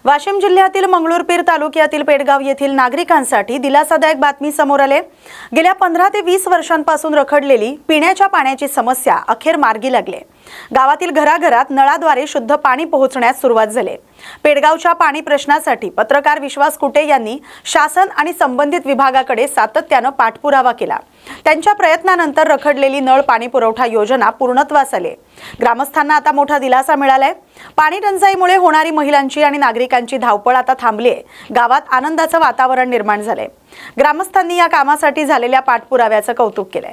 वाशिम जिल्ह्यातील मंगळूरपीर तालुक्यातील पेडगाव येथील नागरिकांसाठी दिलासादायक बातमी समोर आली। गेल्या 15 ते 20 वर्षांपासून रखडलेली पिण्याच्या पाण्याची समस्या अखेर मार्गी लागली। गावातील घराघरात नळाद्वारे शुद्ध पाणी पोहोचण्यास सुरुवात झाली। पेडगावच्या पाणी प्रश्नासाठी पत्रकार विश्वास कुटे यांनी शासन आणि संबंधित विभागाकडे सातत्याने पाठपुरावा केला। त्यांच्या प्रयत्नानंतर रखडलेली नळ पाणी पुरवठा योजना पूर्णत्वास आली। ग्रामस्थांना आता मोठा दिलासा मिळालाय। पाणी टंचाईमुळे होणारी महिलांची आणि नागरिकांची धावपळ आता थांबली आहे। गावात आनंदाचं वातावरण निर्माण झालंय। ग्रामस्थांनी या कामासाठी झालेल्या पाठपुराव्याचं कौतुक केलंय।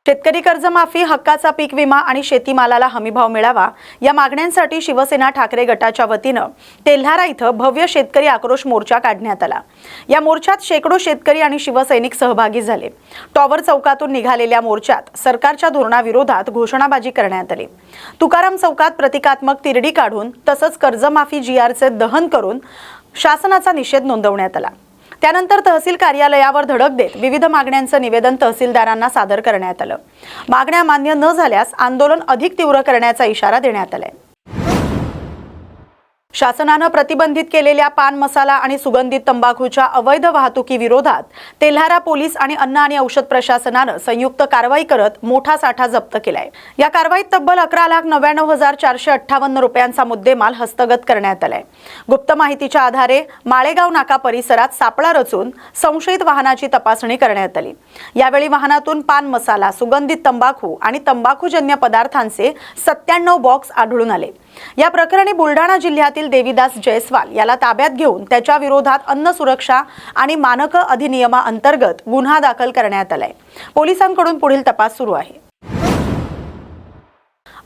शेतकरी कर्जमाफी, हक्काचा पीक विमा आणि शेतीमालाला हमीभाव मिळावा या मागण्यांसाठी शिवसेना ठाकरे गटाच्या वतीनं तेल्हारा इथं भव्य शेतकरी आक्रोश मोर्चा काढण्यात आला। या मोर्चात शेकडो शेतकरी आणि शिवसैनिक सहभागी झाले। टॉवर चौकातून निघालेल्या मोर्चात सरकारच्या धोरणाविरोधात घोषणाबाजी करण्यात आली। तुकाराम चौकात प्रतिकात्मक तिरडी काढून तसंच कर्जमाफी जीआरचे दहन करून शासनाचा निषेध नोंदवण्यात आला। त्यानंतर तहसील कार्यालयावर धडक देत विविध मागण्यांचं निवेदन तहसीलदारांना सादर करण्यात आलं। मागण्या मान्य न झाल्यास आंदोलन अधिक तीव्र करण्याचा इशारा देण्यात आलाय। शासनाने प्रतिबंधित केलेल्या पान मसाला आणि सुगंधित तंबाखूच्या अवैध वाहतुकीविरोधात तेल्हारा पोलीस आणि अन्न आणि औषध प्रशासनाने संयुक्त कारवाई करत मोठा साठा जप्त केलाय। या कारवाईत तब्बल 11,99,458 रुपयांचा मुद्देमाल हस्तगत करण्यात आलाय। गुप्त माहितीच्या आधारे माळेगाव नाका परिसरात सापळा रचून संशयित वाहनाची तपासणी करण्यात आली। यावेळी वाहनातून पान मसाला, सुगंधित तंबाखू आणि तंबाखूजन्य पदार्थांचे 97 बॉक्स आढळून आले। या प्रकरणी बुलढाणा जिल्ह्यातील देवीदास जयस्वाल याला ताब्यात घेऊन त्याच्या विरोधात अन्न सुरक्षा आणि मानक अधिनियमाअंतर्गत गुन्हा दाखल करण्यात आलाय। पोलिसांकडून पुढील तपास सुरू आहे।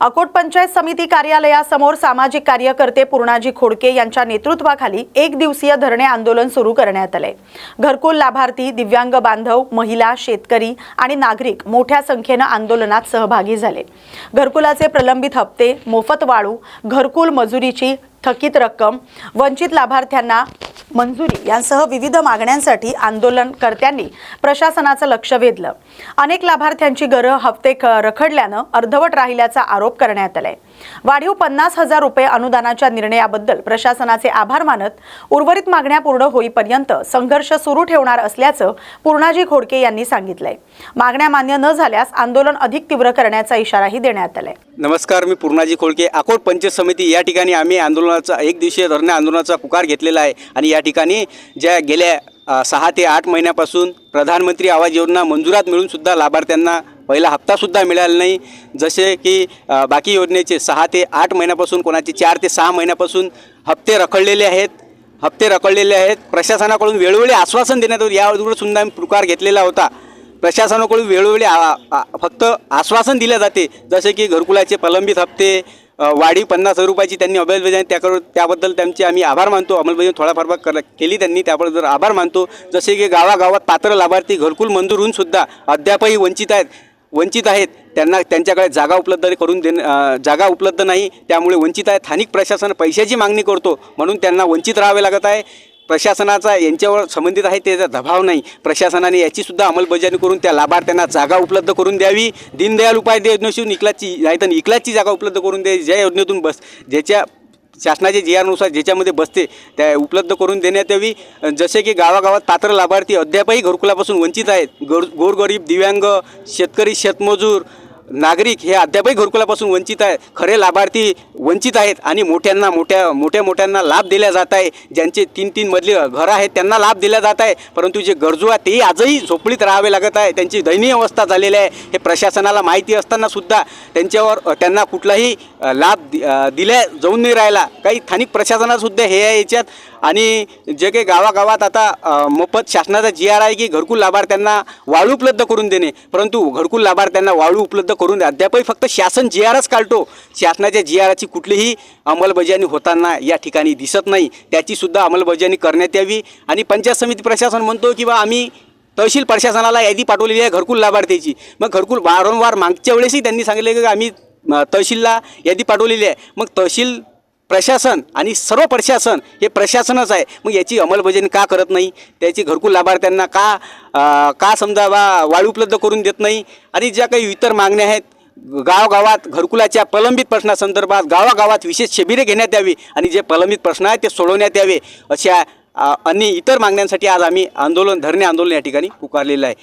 अकोट पंचायत समिती कार्यालयासमोर सामाजिक कार्यकर्ते पूर्णाजी खोडके यांच्या नेतृत्वाखाली एक दिवसीय धरणे आंदोलन सुरू करण्यात आले। घरकुल लाभार्थी, दिव्यांग बांधव, महिला, शेतकरी आणि नागरिक मोठ्या संख्येने आंदोलनात सहभागी झाले। घरकुलाचे प्रलंबित हप्ते, मोफत वाळू, घरकुल मजुरीची थकीत रक्कम, वंचित लाभार्थ्यांना मंजुरी यांसह विविध मागण्यांसाठी आंदोलनकर्त्यांनी प्रशासनाचं लक्ष वेधलं। अनेक लाभार्थ्यांची घरं हप्ते रखडल्यानं अर्धवट राहिल्याचा आरोप करण्यात आलाय। वाढीव 50,000 रुपये अनुदानाच्या निर्णयाबद्दल प्रशासनाचे आभार मानत उर्वरित मागण्या पूर्ण होईपर्यंत संघर्ष सुरू ठेवणार असल्याचं पूर्णाजी खोडके यांनी सांगितलंय। मागण्या मान्य न झाल्यास आंदोलन अधिक तीव्र करण्याचा इशाराही देण्यात आलाय। नमस्कार, मी पूर्णाजी खोडके। अकोट पंचायत समिती या ठिकाणी आम्ही आंदोलनाचा एक दिवसीय धरणे आंदोलनाचा पुकार घेतलेला आहे आणि या ठिकाणी ज्या गेल्या 6 ते 8 महिन्यापासून प्रधानमंत्री आवास योजना मंजुरात मिळून सुद्धा लाभार्थ्यांना पहिला हप्तासुद्धा मिळाला नाही। जसे की बाकी योजनेचे 6 ते 8 महिन्यापासून, कोणाचे 4 ते 6 महिन्यापासून हप्ते रखडलेले आहेत। प्रशासनाकडून वेळोवेळी आश्वासन देण्यात येतं। यावर सुद्धा आम्ही पुकार घेतलेला होता। प्रशासनाकडून वेळोवेळी फक्त आश्वासन दिले जाते, जसे की घरकुलाचे प्रलंबित हप्ते, वाढीव 50,000 रुपयाची त्यांनी अंमलबजावणी त्याबद्दल त्यांचे आम्ही आभार मानतो। अंमलबजावणी थोडाफार केली त्यांनी, त्याबद्दल आभार मानतो। जसे की गावागावात पात्र लाभार्थी घरकुल मंजूर होऊन सुद्धा अद्यापही वंचित आहेत। त्यांना त्यांच्याकडे जागा उपलब्ध नाही, त्यामुळे वंचित आहेत। स्थानिक प्रशासन पैशाची मागणी करतो म्हणून त्यांना वंचित राहावे लागत आहे। प्रशासनाचा यांच्यावर संबंधित आहे त्याचा दबाव नाही। प्रशासनाने याची सुद्धा अंमलबजावणी करून त्या लाभार्थ्यांना जागा उपलब्ध करून द्यावी। दीनदयाल उपाध्याय योजनेतून इकलाची जागा उपलब्ध करून द्यावी। ज्या योजनेतून ज्याच्या शासनाच्या जीआरनुसार ज्याच्यामध्ये बसते त्या उपलब्ध करून देण्यात यावी। जसे की गावागावात पात्र लाभार्थी अद्यापही घरकुलापासून वंचित आहेत। गोरगरीब, दिव्यांग, शेतकरी, शेतमजूर, नागरिक हे अद्यापही घरकुलापासून वंचित आहेत। खरे लाभार्थी वंचित आहेत आणि मोठ्यांना लाभ दिला जात आहे। ज्यांचे 3-3 मजली घरं आहेत त्यांना लाभ दिला जात आहे, परंतु जे गरजू आहेत तेही आजही झोपडीत राहावे लागत आहे। त्यांची दयनीय अवस्था झालेली आहे। हे प्रशासनाला माहिती असताना सुद्धा त्यांना कुठलाही लाभ दिल्या जाऊन नाही राहिला। काही स्थानिक प्रशासनासुद्धा हे आहे याच्यात। आणि जे काही गावागावात आता मोफत शासनाचा जीआर आहे की घरकुल लाभार्थ्यांना वाळू उपलब्ध करून देणे, परंतु घरकुल लाभार्थ्यांना वाळू उपलब्ध करून दे अद्यापही फक्त शासन जीआरच काढतो। शासनाच्या जीआरची कुठलीही अंमलबजावणी होताना या ठिकाणी दिसत नाही। त्याची सुद्धा अंमलबजावणी करण्यात यावी। आणि पंचायत समिती प्रशासन म्हणतो की आम्ही तहसील प्रशासनाला यादी पाठवलेली आहे घरकुल लाभार्थीची। मग घरकुल वारंवार मागच्या वेळेसही त्यांनी सांगितले की आम्ही तहसीलला यादी पाठवलेली आहे। मग तहसील प्रशासन आणि सर्व प्रशासन हे प्रशासनच आहे, मग याची अंमलबजावणी का करत नाही? त्याची घरकुल लाभार्थ्यांना का समजा वाळू उपलब्ध करून देत नाही? आणि ज्या काही इतर मागण्या आहेत गावागावात घरकुलाच्या प्रलंबित प्रश्नासंदर्भात गावागावात विशेष शिबिरे घेण्यात यावी आणि जे प्रलंबित प्रश्न आहेत ते सोडवण्यात यावे अशा आणि इतर मागण्यांसाठी आज आम्ही धरणे आंदोलन या ठिकाणी पुकारलेलं आहे.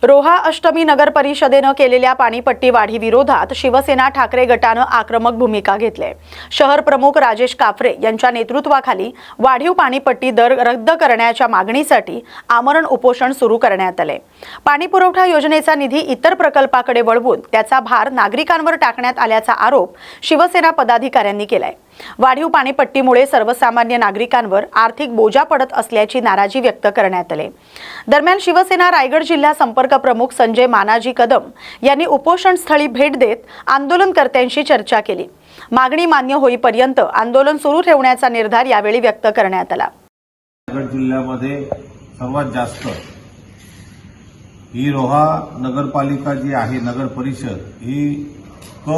रोहा अष्टमी नगर परिषदेनं केलेल्या पाणीपट्टी वाढी विरोधात शिवसेना ठाकरे गटानं आक्रमक भूमिका घेतली. शहर प्रमुख राजेश काफरे यांच्या नेतृत्वाखाली वाढीव पाणीपट्टी दर रद्द करण्याच्या मागणीसाठी आमरण उपोषण सुरू करण्यात आले. पाणीपुरवठा योजनेचा निधी इतर प्रकल्पाकडे वळवून त्याचा भार नागरिकांवर टाकण्यात आल्याचा आरोप शिवसेना पदाधिकाऱ्यांनी केलाय. वाढीव पाणीपट्टीमुळे सर्वसामान्य नागरिकांवर आर्थिक बोजा पडत असल्याची नाराजी व्यक्त करण्यात आली. दरम्यान शिवसेना रायगड जिल्हा संपर्क प्रमुख संजय मानाजी कदम यांनी उपोषण स्थळी भेट देत आंदोलनकर्त्यांशी चर्चा केली. मागणी मान्य होईपर्यंत आंदोलन सुरू ठेवण्याचा निर्धार यावेळी व्यक्त करण्यात आला. रायगड जिल्ह्यामध्ये सर्वात जास्त ही रोहा नगरपालिका जी आहे, नगर परिषद ही क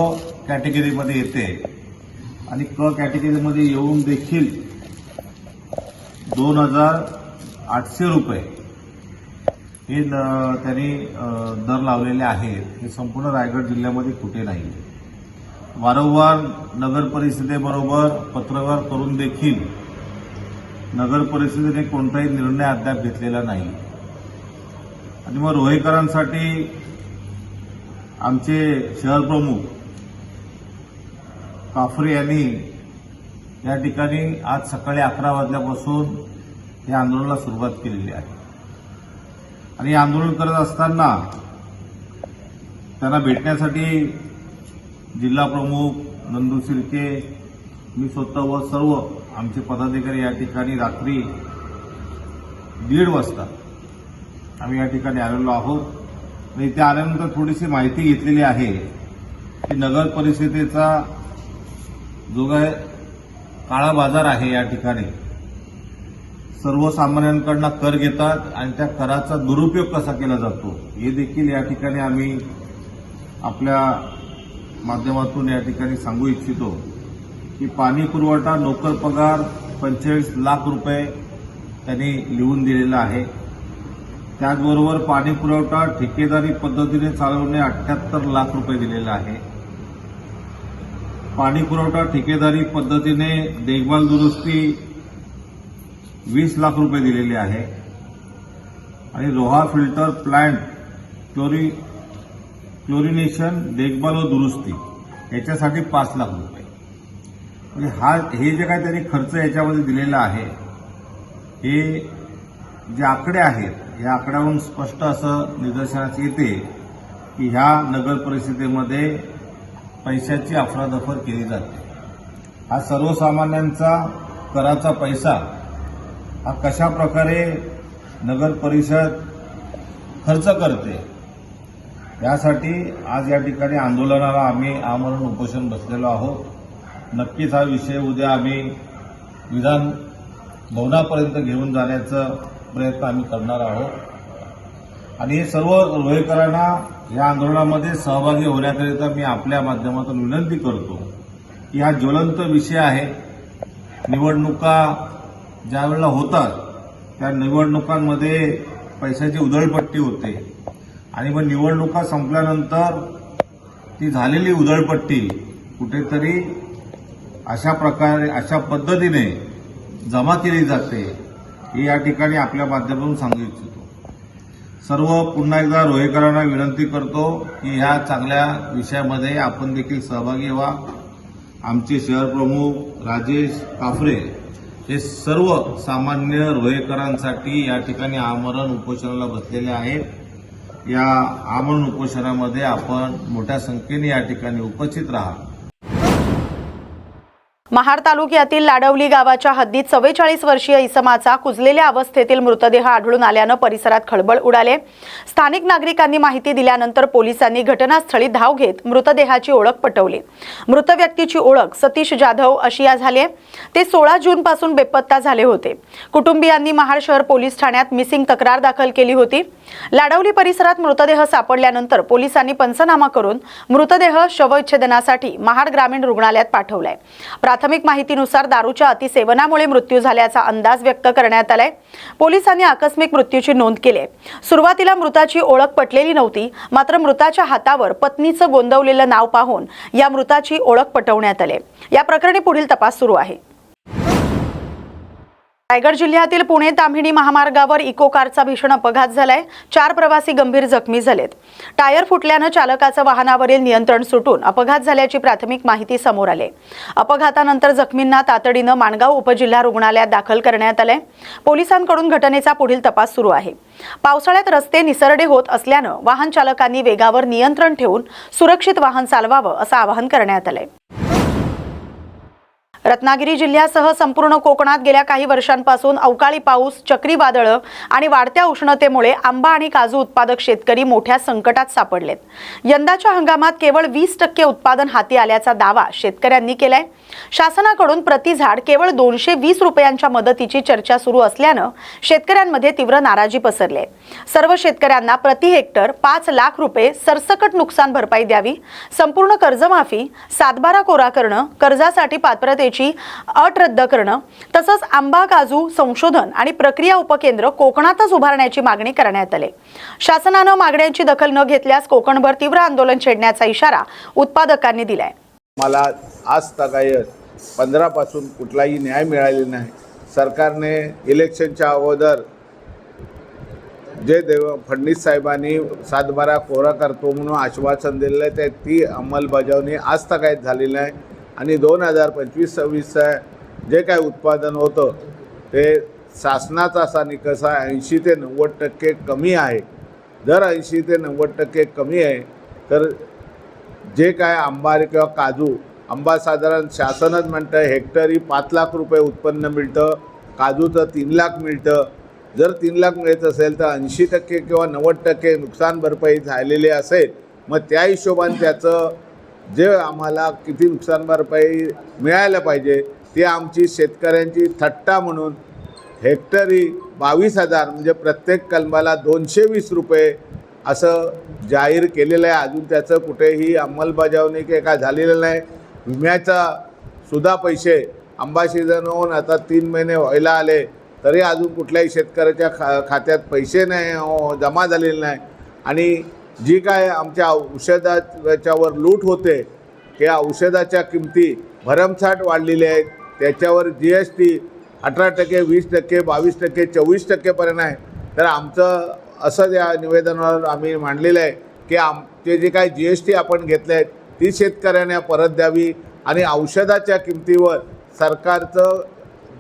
कॅटेगरीमध्ये येते आणि क कॅटेगरीमध्ये येऊन देखील 2,800 रुपये हे त्यांनी दर लावलेले आहेत. हे संपूर्ण रायगड जिल्ह्यामध्ये कुठे नाही. वारंवार नगर परिषदेबरोबर पत्रव्यवहार करून देखील नगर परिषदेने कोणताही निर्णय अद्याप घेतलेला नाही. आणि मग रोहेकरांसाठी आमचे शहर प्रमुख काफरे यांनी या ठिकाणी आज सकाळी 11 वाजल्यापासून या आंदोलनाला सुरुवात केलेली आहे. आणि आंदोलन करत असताना त्यांना भेटण्यासाठी जिल्हा प्रमुख नंदू शिर्के, मी स्वतः व सर्व आमचे पदाधिकारी या ठिकाणी रात्री 1:30 वाजता आम्ही या ठिकाणी आलेलो आहोत. आणि इथे आल्यानंतर थोडीशी माहिती घेतलेली आहे की नगर परिषदेचा जो काय काळा बाजार आहे, या ठिकाणी सर्वसामान्यांकडून कर घेतात आणि त्या कराचा दुरुपयोग कसा केला जातो हे देखील या ठिकाणी आम्ही आपल्या माध्यमातून या ठिकाणी सांगू इच्छितो की पाणी पुरवठा नोकर पगार 45 लाख रुपये त्यांनी लिहून दिलेला आहे. त्याचबरोबर पाणी पुरवठा ठेकेदारी पद्धतीने चालवणे 78 लाख रुपये दिलेला आहे. पाणी पुरवठा ठेकेदारी पद्धतीने देखभाल दुरुस्ती 20 लाख रुपये दिलेले आहे. आणि रोहा फिल्टर प्लांट क्लोरिनेशन देखभाल व दुरुस्ती याच्यासाठी 5 लाख रुपये. म्हणजे हे जे काय त्यांनी खर्च याच्यामध्ये दिलेला आहे, हे जे आकडे आहेत या आकड्यावरून स्पष्ट असं निदर्शनास येते की ह्या नगर परिषदेमध्ये पैशाची अफरातफर केली जाते. हा सर्वसामान्यांचा कराचा पैसा हा कशा प्रकारे नगर परिषद खर्च करते यासाठी आज या ठिकाणी आंदोलनाला आम्ही आमरण उपोषण बसलेलो आहोत. नक्कीच हा विषय उद्या आम्ही विधान भवनापर्यंत घेऊन जाण्याचा प्रयत्न आम्ही करणार आहोत. आणि हे सर्व रोहेकरांना या आंदोलनामध्ये सहभागी होण्याकरिता मी आपल्या माध्यमातून विनंती करतो की हा ज्वलंत विषय आहे. निवडणुका ज्या वेळेला होतात त्या निवडणुकांमध्ये पैशाची उधळपट्टी होते आणि मग निवडणुका संपल्यानंतर ती झालेली उधळपट्टी कुठेतरी अशा पद्धतीने जमा केली जाते हे या ठिकाणी आपल्या माध्यमातून सांगू इच्छितो. सर्व पुन्हा एकदा रोहेकरांना विनंती करतो की ह्या चांगल्या विषयामध्ये आपण देखील सहभागी व्हा. आमचे शहर प्रमुख राजेश काफरे हे सर्व सामान्य रोहेकरांसाठी या ठिकाणी आमरण उपोषणाला बसलेले आहेत. या आमरण उपोषणामध्ये आपण मोठ्या संख्येने या ठिकाणी उपस्थित राहा. महाड तालुक्यातील लाडवली गावाच्या हद्दीत 44 वर्षीय इसमाचा कुजलेल्या अवस्थेतील मृतदेह आढळून आल्यानं परिसरात खळबळ उडाले. स्थानिक नागरिकांनी माहिती दिल्यानंतर पोलिसांनी घटनास्थळी धाव घेत मृतदेहाची ओळख पटवली. मृत व्यक्तीची ओळख सतीश जाधव अशी झाली. ते 16 जून पासून बेपत्ता झाले होते. कुटुंबियांनी महाड शहर पोलीस ठाण्यात मिसिंग तक्रार दाखल केली होती. लाडवली परिसरात मृतदेह सापडल्यानंतर पोलिसांनी पंचनामा करून मृतदेह शवविच्छेदनासाठी महाड ग्रामीण रुग्णालयात पाठवलाय. प्राथमिक माहितीनुसार दारूच्या अतिसेवनामुळे मृत्यू झाल्याचा अंदाज व्यक्त करण्यात आलाय। पोलिसांनी आकस्मिक मृत्यूची नोंद केली आहे। सुरुवातीला मृताची ओळख पटलेली नव्हती, मात्र मृताच्या हातावर पत्नीचं गोंदवलेलं नाव पाहून या मृताची ओळख पटवण्यात आली। या प्रकरणी पुढील तपास सुरू आहे। रायगड जिल्ह्यातील पुणे ताम्हिणी महामार्गावर इको कारचा भीषण अपघात झालाय। 4 प्रवासी गंभीर जखमी झालेत। टायर फुटल्यानं चालकाचं वाहनावरील नियंत्रण सुटून अपघात झाल्याची प्राथमिक माहिती समोर आली। अपघातानंतर जखमींना तातडीनं माणगाव उपजिल्हा रुग्णालयात दाखल करण्यात आले। पोलिसांकडून घटनेचा पुढील तपास सुरू आहे। पावसाळ्यात रस्ते निसरडे होत असल्यानं वाहन चालकांनी वेगावर नियंत्रण ठेवून सुरक्षित वाहन चालवावं असं आवाहन करण्यात आलंय। रत्नागिरी जिल्ह्यासह संपूर्ण कोकणात गेल्या काही वर्षांपासून अवकाळी पाऊस, चक्रीवादळं आणि वाढत्या उष्णतेमुळे आंबा आणि काजू उत्पादक शेतकरी मोठ्या संकटात सापडलेत। यंदाच्या हंगामात केवळ 20% उत्पादन हाती आल्याचा दावा शेतकऱ्यांनी केलाय। शासनाकडून प्रति झाड केवळ 220 रुपयांच्या मदतीची चर्चा सुरू असल्यानं शेतकऱ्यांमध्ये तीव्र नाराजी पसरली आहे। सर्व शेतकऱ्यांना प्रति हेक्टर 5 लाख रुपये सरसकट नुकसान भरपाई द्यावी, संपूर्ण कर्जमाफी, 7/12 कोरा करणं, कर्जासाठी पात्रतेची अट रद्द करणं, तसंच आंबा काजू संशोधन आणि प्रक्रिया उपकेंद्र कोकणातच उभारण्याची मागणी करण्यात आली। शासनानं मागण्यांची दखल न घेतल्यास कोकणभर तीव्र आंदोलन छेडण्याचा इशारा उत्पादकांनी दिलाय। मला आज तगायत 15 पासून कुठलाही न्याय मिळालेला नाही। सरकारने इलेक्शनच्या अगोदर जे फडणवीस साहेबांनी 7/12 कोरा करतो म्हणून आश्वासन दिलेलं आहे ती अंमलबजावणी आज तगायत झालेली नाही आणि 2025-26 जे काय उत्पादन होतं ते शासनाचा असा निकष 80 ते 90% कमी आहे। जर 80 ते 90% कमी आहे तर जे काय आंबा किंवा काजू, आंबा साधारण शासनच म्हणतं हेक्टरी 5 लाख रुपये उत्पन्न मिळतं, काजूचं 3 लाख मिळतं। जर 3 लाख मिळत असेल तर 80% किंवा 90% नुकसान भरपाई झालेली असेल, मग त्या हिशोबाने त्याचं जे आम्हाला किती नुकसान भरपाई मिळायला पाहिजे ती आमची शेतकऱ्यांची थट्टा म्हणून हेक्टरी 22,000 म्हणजे प्रत्येक कलमाला 220 रुपये असं जाहीर केलेलं आहे। अजून त्याचं कुठेही अंमलबजावणी काय झालेलं नाही। विम्याचा सुद्धा पैसे आंबा सीझन होऊन आता 3 महिने व्हायला आले तरी अजून कुठल्याही शेतकऱ्याच्या खात्यात पैसे नाही जमा झालेले नाही आणि जी काय आमच्या औषधाच्यावर लूट होते त्या औषधाच्या किमती भरमसाठ वाढलेल्या आहेत। त्याच्यावर GST 18%, 20%, 22%, 24% आहे। तर आमचं असं या निवेदनावर आम्ही मांडलेलं आहे की आमचे जे काय GST आपण घेतले आहेत ती शेतकऱ्यांना परत द्यावी आणि औषधाच्या किमतीवर सरकारचं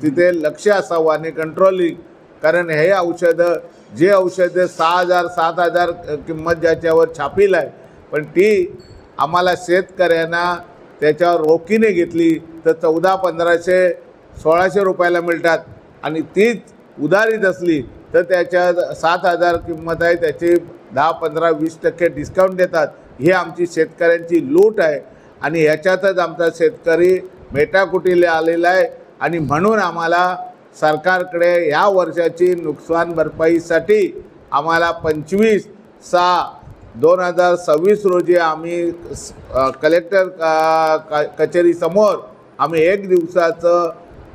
तिथे लक्ष असावं आणि कंट्रोलिंग, कारण हे औषधं जे औषधं 6,000 7,000 किंमत ज्याच्यावर छापील आहे पण ती आम्हाला शेतकऱ्यांना त्याच्यावर रोखीने घेतली तर 1400-1500 1600 रुपयाला मिळतात आणि तीच उधारीत असली तर त्याच्यात 7,000 किंमत आहे, त्याची 10, 15, 20% डिस्काउंट देतात। ही आमची शेतकऱ्यांची लूट आहे आणि ह्याच्यातच आमचा शेतकरी मेटाकुटीला आलेला आहे आणि म्हणून आम्हाला सरकारकडे या वर्षाची नुकसान भरपाईसाठी आम्हाला 25/6/2026 रोजी आम्ही कलेक्टर कचेरीसमोर आम्ही 1 दिवसाचं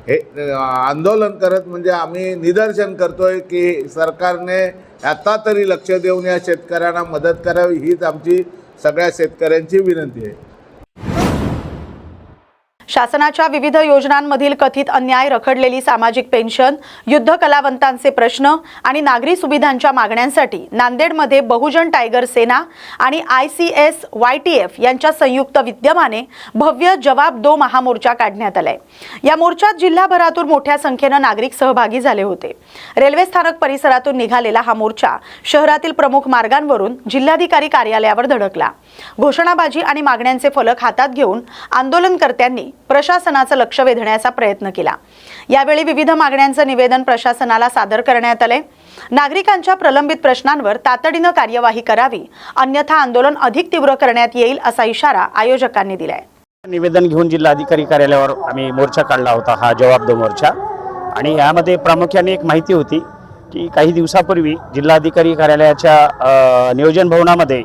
हे आंदोलन करत म्हणजे आम्ही निदर्शन करतोय की सरकारने आता तरी लक्ष देऊन या शेतकऱ्यांना मदत करावी हीच आमची सगळ्या शेतकऱ्यांची विनंती आहे। शासनाच्या विविध योजनांमधील कथित अन्याय, रखडलेली सामाजिक पेन्शन, युद्ध कलावंतांचे प्रश्न आणि नागरी सुविधांच्या मागण्यांसाठी नांदेडमध्ये बहुजन टायगर सेना आणि ICS-YTF यांच्या संयुक्त विद्यमाने भव्य जवाब दो महामोर्चा काढण्यात आलाय। या मोर्चात जिल्हाभरातून मोठ्या संख्येने नागरिक सहभागी झाले होते। रेल्वे स्थानक परिसरातून निघालेला हा मोर्चा शहरातील प्रमुख मार्गांवरून जिल्हाधिकारी कार्यालयावर धडकला। घोषणाबाजी आणि मागण्यांचे फलक हातात घेऊन आंदोलनकर्त्यांनी प्रशासनाचं लक्ष वेधण्याचा प्रयत्न केला। यावेळी विविध मागण्यांचं निवेदन प्रशासनाला सादर करण्यात आले। नागरिकांच्या प्रलंबित प्रश्नांवर तातडीने कार्यवाही करावी, अन्यथा आंदोलन अधिक तीव्र करण्यात येईल असा इशारा आयोजकांनी दिलाय। निवेदन घेऊन जिल्हाधिकारी कार्यालयावर आम्ही मोर्चा काढला होता, हा जवाब दो मोर्चा। आणि यामध्ये प्रामुख्याने एक माहिती होती की काही दिवसापूर्वी जिल्हाधिकारी कार्यालयाच्या नियोजन भवनामध्ये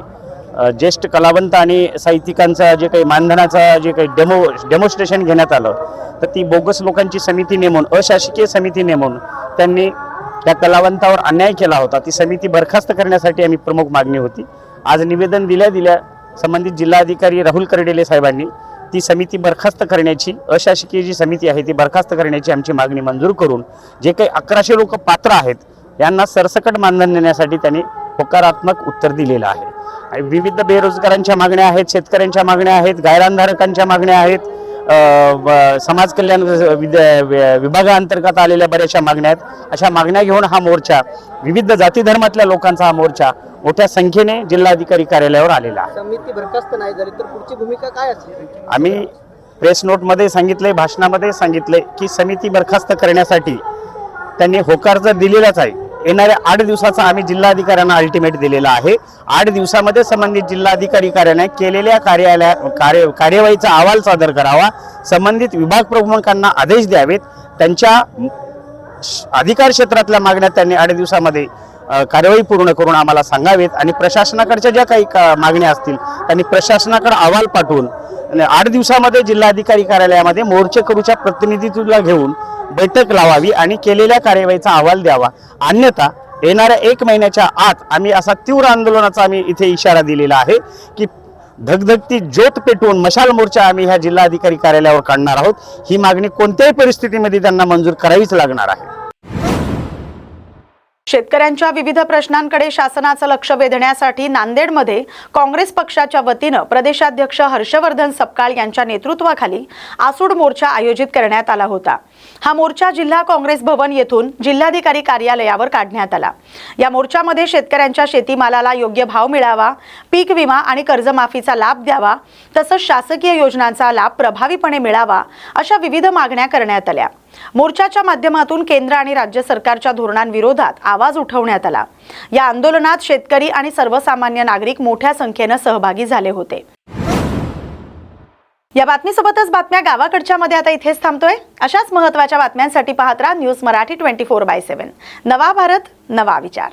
ज्येष्ठ कलावंत आणि साहित्यिकांचा जे काही मानधनाचा जे काही डेमॉन्स्ट्रेशन घेण्यात आलं, तर ती बोगस लोकांची समिती नेमून, अशासकीय समिती नेमून त्यांनी त्या कलावंतावर अन्याय केला होता. ती समिती बरखास्त करण्यासाठी आम्ही प्रमुख मागणी होती. आज निवेदन दिल्या संबंधित जिल्हाधिकारी राहुल कर्डिले साहेबांनी ती समिती बरखास्त करण्याची, अशासकीय जी समिती आहे ती बरखास्त करण्याची आमची मागणी मंजूर करून जे काही 1100 लोक पात्र आहेत यांना सरसकट मानधन देण्यासाठी त्यांनी होकारात्मक उत्तर दिलेलं आहे. आणि विविध बेरोजगारांच्या मागण्या आहेत, शेतकऱ्यांच्या मागण्या आहेत, गायरानधारकांच्या मागण्या आहेत, समाज कल्याण विभागाअंतर्गत आलेल्या बऱ्याचशा मागण्या आहेत. अशा मागण्या घेऊन हा मोर्चा, विविध जाती धर्मातल्या लोकांचा हा मोर्चा मोठ्या संख्येने जिल्हाधिकारी कार्यालयावर आलेला आहे. समिती बरखास्त नाही झाली तर पुढची भूमिका काय असेल? आम्ही प्रेस नोटमध्ये सांगितले, भाषणामध्ये सांगितले की समिती बरखास्त करण्यासाठी त्यांनी होकार जर दिलेलाच आहे, येणाऱ्या 8 दिवसाचा आम्ही जिल्हाधिकाऱ्यांना अल्टिमेट दिलेला आहे. 8 दिवसामध्ये संबंधित जिल्हाधिकारी कार्यालयाने केलेल्या कार्यवाहीचा अहवाल सादर करावा, संबंधित विभाग प्रमुखांना आदेश द्यावेत, त्यांच्या अधिकार क्षेत्रातल्या मागण्या त्यांनी 8 दिवसामध्ये कार्यवाही पूर्ण करून आम्हाला सांगावेत आणि प्रशासनाकडच्या ज्या काही मागण्या असतील त्यांनी प्रशासनाकडे अहवाल पाठवून 8 दिवसामध्ये जिल्हाधिकारी कार्यालयामध्ये मोर्चेकरूच्या प्रतिनिधित्वाला घेऊन बैठक लावावी आणि केलेल्या कार्यवाहीचा अहवाल द्यावा. अन्यथा येणाऱ्या 1 महिन्याच्या आत आम्ही असा तीव्र आंदोलनाचा आम्ही इथे इशारा दिलेला आहे की धगधगती ज्योत पेटवून मशाल मोर्चा आम्ही ह्या जिल्हाधिकारी कार्यालयावर काढणार आहोत. ही मागणी कोणत्याही परिस्थितीमध्ये त्यांना मंजूर करावीच लागणार आहे. शेतकऱ्यांच्या विविध प्रश्नांकडे शासनाचं लक्ष वेधण्यासाठी नांदेडमध्ये काँग्रेस पक्षाच्या वतीनं प्रदेशाध्यक्ष हर्षवर्धन सपकाळ यांच्या नेतृत्वाखाली आसूड मोर्चा आयोजित करण्यात आला होता. हा मोर्चा जिल्हा काँग्रेस भवन येथून जिल्हाधिकारी कार्यालयावर काढण्यात आला. या मोर्चामध्ये शेतकऱ्यांच्या शेतीमालाला योग्य भाव मिळावा, पीक विमा आणि कर्जमाफीचा लाभ द्यावा, तसंच शासकीय योजनांचा लाभ प्रभावीपणे मिळावा अशा विविध मागण्या करण्यात आल्या. मोर्चाच्या माध्यमातून केंद्र आणि राज्य सरकारच्या धोरणांविरोधात आवाज उठवण्यात आला. या आंदोलनात शेतकरी आणि सर्वसामान्य नागरिक मोठ्या संख्येने सहभागी झाले होते. या बातमीसोबतच बातम्या गावाकडच्या मध्ये आता इथेच थांबतोय. अशाच महत्त्वाच्या बातम्यांसाठी पाहत राहा न्यूज मराठी 24/7. नवा भारत, नवा विचार.